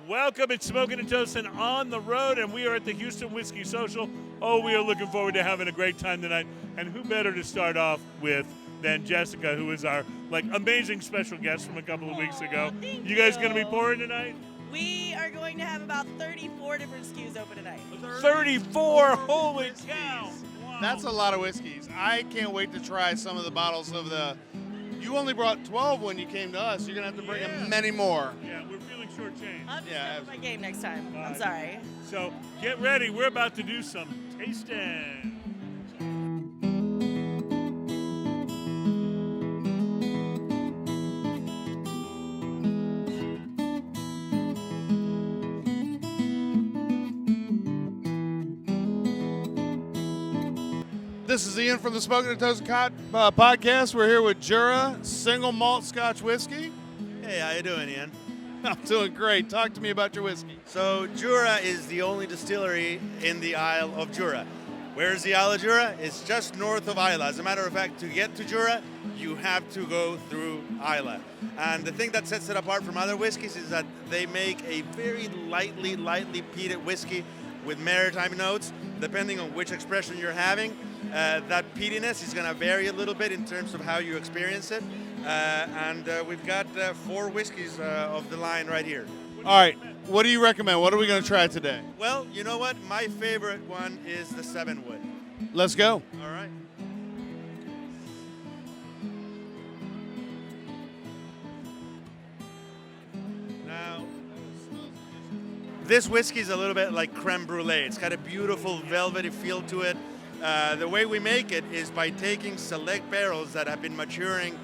Welcome. It's Smoking and Toasting on the road, and we are at the Houston Whiskey Social. Oh, we are looking forward to having a great time tonight. And who better to start off with than Jessica, who is our amazing special guest from a couple of weeks ago. You guys going to be pouring tonight? We are going to have about 34 different SKUs open tonight. 34! Holy cow! Wow. That's a lot of whiskeys. I can't wait to try some of the bottles of the... You only brought 12 when you came to us. You're going to have to bring in many more. Yeah, we're feeling shortchanged. I'll just step up my game next time. I'm sorry. So get ready. We're about to do some tasting. This is Ian from the Smoking and Toasting podcast. We're here with Jarrah Single Malt Scotch Whiskey. Hey, how you doing, Ian? I'm doing great. Talk to me about your whiskey. So Jarrah is the only distillery in the Isle of Jarrah. Where is the Isle of Jarrah? It's just north of Isla. As a matter of fact, to get to Jarrah, you have to go through Isla. And the thing that sets it apart from other whiskeys is that they make a very lightly peated whiskey with maritime notes. Depending on which expression you're having, that peatiness is going to vary a little bit in terms of how you experience it. And we've got 4 whiskeys of the line right here. All right. What do you recommend? What are we going to try today? Well, you know what? My favorite one is the 7-wood. Let's go. All right. Now, this whiskey is a little bit like creme brulee. It's got a beautiful velvety feel to it. The way we make it is by taking select barrels that have been maturing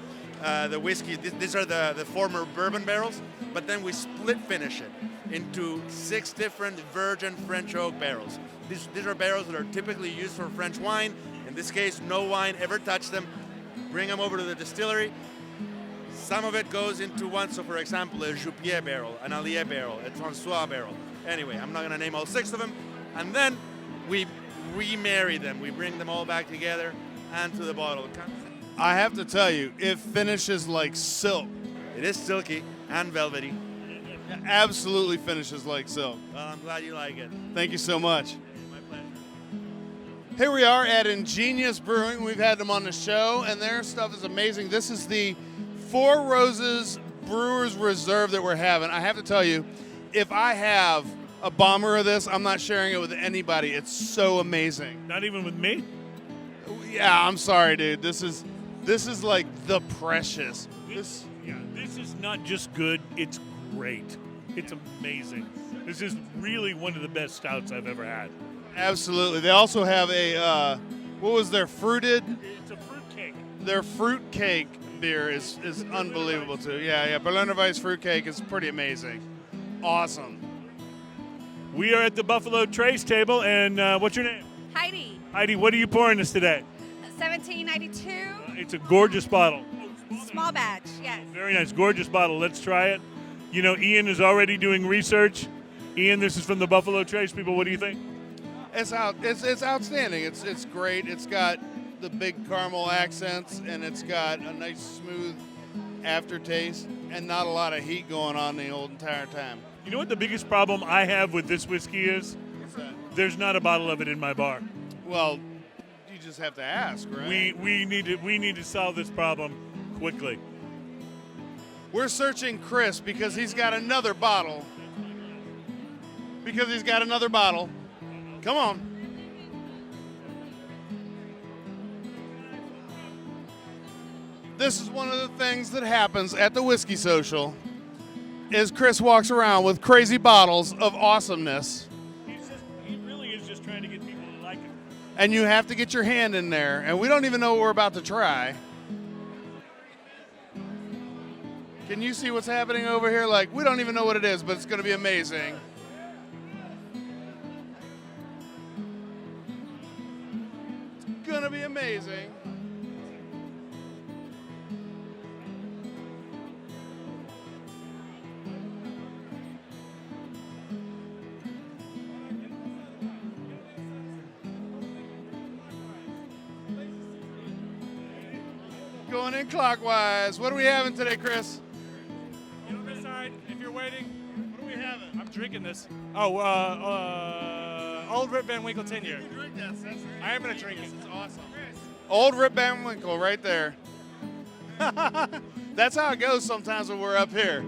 the whiskey. These are the former bourbon barrels, but then we split finish it into 6 different virgin French oak barrels. These are barrels that are typically used for French wine. In this case, no wine ever touched them. Bring them over to the distillery. Some of it goes into one, so for example, a Jupier barrel, an Allier barrel, a François barrel. Anyway, I'm not going to name all 6 of them. And then we remarry them. We bring them all back together and to the bottle. I have to tell you, it finishes like silk. It is silky and velvety. It absolutely finishes like silk. Well, I'm glad you like it. Thank you so much. My pleasure. Here we are at Ingenious Brewing. We've had them on the show, and their stuff is amazing. This is the 4 Roses Brewers Reserve that we're having. I have to tell you, if I have a bomber of this, I'm not sharing it with anybody. It's so amazing. Not even with me? Yeah, I'm sorry, dude. This is like the precious. This is not just good, it's great. It's amazing. This is really one of the best stouts I've ever had. Absolutely. They also have a, what was their fruited? It's a fruit cake. Their fruit cake beer is unbelievable too. Yeah. Berliner Weiss fruit cake is pretty amazing. Awesome. We are at the Buffalo Trace table, and what's your name? Heidi, Heidi, what are you pouring us today? 1792, It's a gorgeous bottle. small batch, yes. Very nice, gorgeous bottle. Let's try it. You know, Ian is already doing research. Ian, this is from the Buffalo Trace people. What do you think? It's outstanding. It's great. It's got the big caramel accents, and it's got a nice smooth aftertaste, and not a lot of heat going on the whole entire time. You know what the biggest problem I have with this whiskey is? What's that? There's not a bottle of it in my bar. Well, you just have to ask, right? We need to solve this problem quickly. We're searching Chris because he's got another bottle. Come on. This is one of the things that happens at the Whiskey Social is Chris walks around with crazy bottles of awesomeness. He really is just trying to get people to like it. And you have to get your hand in there, and we don't even know what we're about to try. Can you see what's happening over here? Like, we don't even know what it is, but it's going to be amazing. It's going to be amazing. Going in clockwise. What are we having today, Chris? Get on this side if you're waiting. What are we having? I'm drinking this. Oh, Old Rip Van Winkle 10 year. Drink that, Cesar. I am gonna drink it. It's awesome. Old Rip Van Winkle right there. That's how it goes sometimes when we're up here.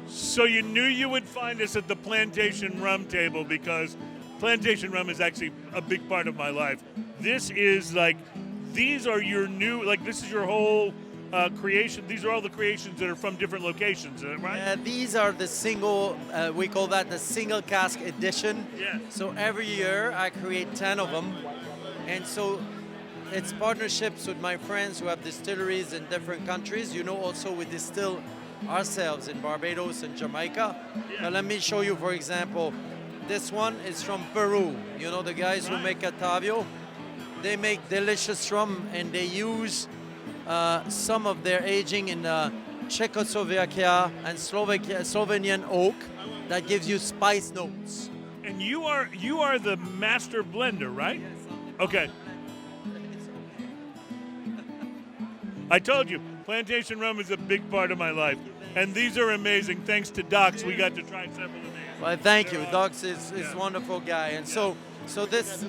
So you knew you would find us at the Plantation Rum table because Plantation Rum is actually a big part of my life. This is like, these are your new, like this is your whole creation. These are all the creations that are from different locations, right? These are the single, we call that the single cask edition. Yeah. So every year I create 10 of them. And so it's partnerships with my friends who have distilleries in different countries. You know, also we distill ourselves in Barbados and Jamaica. Yeah. Now let me show you, for example, this one is from Peru. You know, the guys who make Atavio, they make delicious rum and they use some of their aging in Czechoslovakia and Slovenian oak that gives you spice notes. And you are the master blender, right? Okay. I told you, Plantation Rum is a big part of my life. And these are amazing. Thanks to Docs, we got to try several of these. Well, thank you. Docs is a wonderful guy. And so this,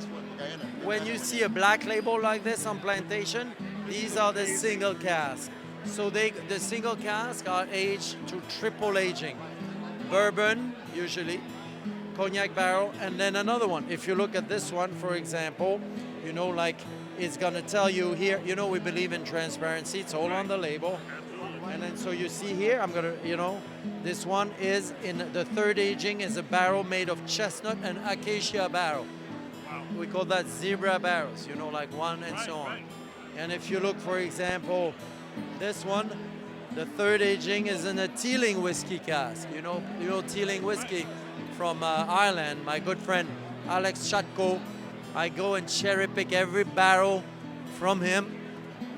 when you see a black label like this on Plantation, these are the single cask. So the single cask are aged to triple aging. Bourbon, usually, cognac barrel, and then another one. If you look at this one, for example, you know, like it's gonna tell you here, you know, we believe in transparency. It's all on the label. And then so you see here, I'm gonna, you know, this one is in the third aging is a barrel made of chestnut and acacia barrel. Wow. We call that zebra barrels, you know, like one and so on. Right. And if you look, for example, this one, the third aging is in a Teeling whiskey cask. You know Teeling whiskey from Ireland. My good friend Alex Chatko. I go and cherry pick every barrel from him,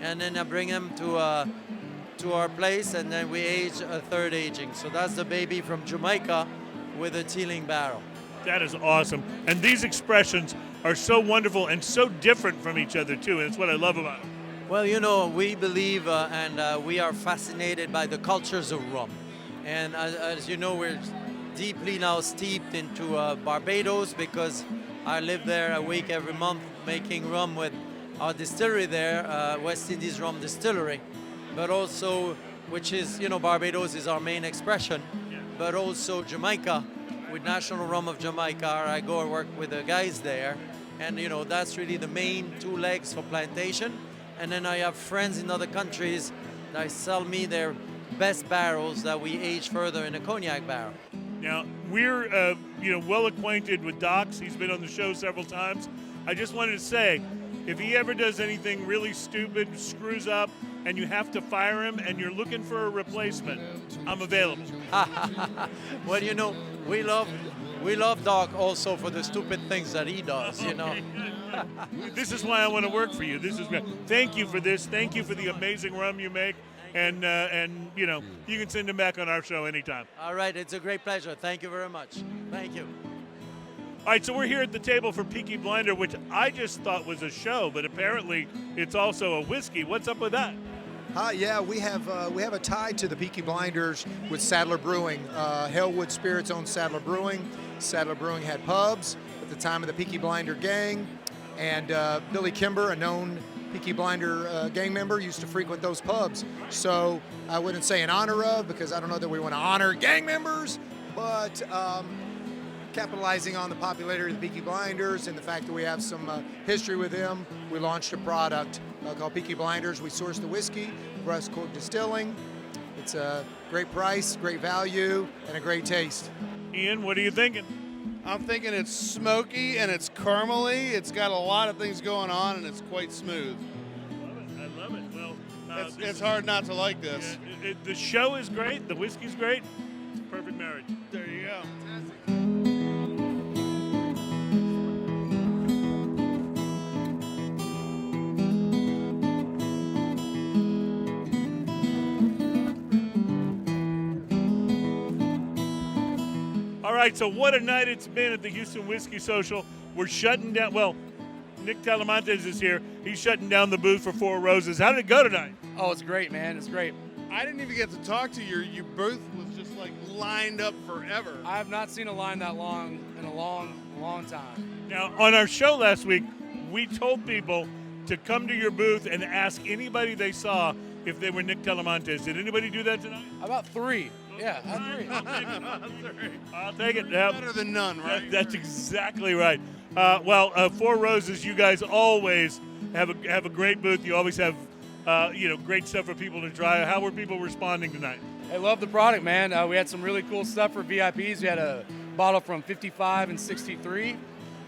and then I bring him to our place, and then we age a third aging. So that's the baby from Jamaica with a Teeling barrel. That is awesome. And these expressions are so wonderful and so different from each other, too. And it's what I love about them. Well, you know, we believe and we are fascinated by the cultures of rum. And as you know, we're deeply now steeped into Barbados because I live there a week every month making rum with our distillery there, West Indies Rum Distillery. But also, which is, you know, Barbados is our main expression, but also Jamaica, with National Rum of Jamaica. I go and work with the guys there. And, you know, that's really the main two legs for Plantation. And then I have friends in other countries that sell me their best barrels that we age further in a cognac barrel. Now, we're well acquainted with Docs. He's been on the show several times. I just wanted to say, if he ever does anything really stupid, screws up, and you have to fire him and you're looking for a replacement, I'm available. Well, you know, we love Doc also for the stupid things that he does, you know. This is why I want to work for you. This is great. Thank you for this. Thank you for the amazing rum you make. And you know, you can send him back on our show anytime. All right, it's a great pleasure. Thank you very much. Thank you. All right, so we're here at the table for Peaky Blinder, which I just thought was a show, but apparently it's also a whiskey. What's up with that? Yeah, we have a tie to the Peaky Blinders with Sadler Brewing. Hellwood Spirits owns Sadler Brewing. Sadler Brewing had pubs at the time of the Peaky Blinder gang, and Billy Kimber, a known Peaky Blinder gang member, used to frequent those pubs. So I wouldn't say in honor of, because I don't know that we want to honor gang members, but capitalizing on the popularity of the Peaky Blinders and the fact that we have some history with them, we launched a product called Peaky Blinders. We sourced the whiskey, West Coast Distilling. It's a great price, great value, and a great taste. Ian, what are you thinking? I'm thinking it's smoky and it's caramely. It's got a lot of things going on and it's quite smooth. I love it. Well, It's hard not to like this. The show is great. The whiskey's great. It's a perfect marriage. There you go. All right, so what a night it's been at the Houston Whiskey Social. We're shutting down. Well, Nick Talamantes is here. He's shutting down the booth for Four Roses. How did it go tonight? Oh, it's great, man. It's great. I didn't even get to talk to you. Your booth was just like lined up forever. I have not seen a line that long in a long time. Now, on our show last week, we told people to come to your booth and ask anybody they saw if they were Nick Talamantes. Did anybody do that tonight? About 3. Yeah, I have 3. I'll take it. Yep. Better than none, right? That's exactly right. Four Roses, you guys always have a great booth. You always have great stuff for people to try. How were people responding tonight? I love the product, man. We had some really cool stuff for VIPs. We had a bottle from 55 and 63.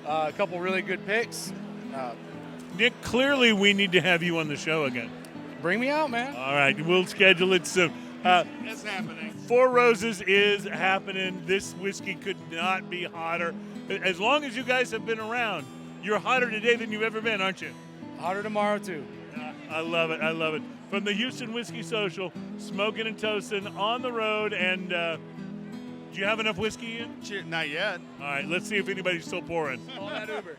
A couple really good picks. Nick, clearly we need to have you on the show again. Bring me out, man. All right, we'll schedule it soon. It's happening. Four Roses is happening. This whiskey could not be hotter. As long as you guys have been around, you're hotter today than you've ever been, aren't you? Hotter tomorrow, too. I love it. I love it. From the Houston Whiskey Social, smoking and toasting on the road. And do you have enough whiskey in? Not yet. All right, let's see if anybody's still pouring. Call that Uber.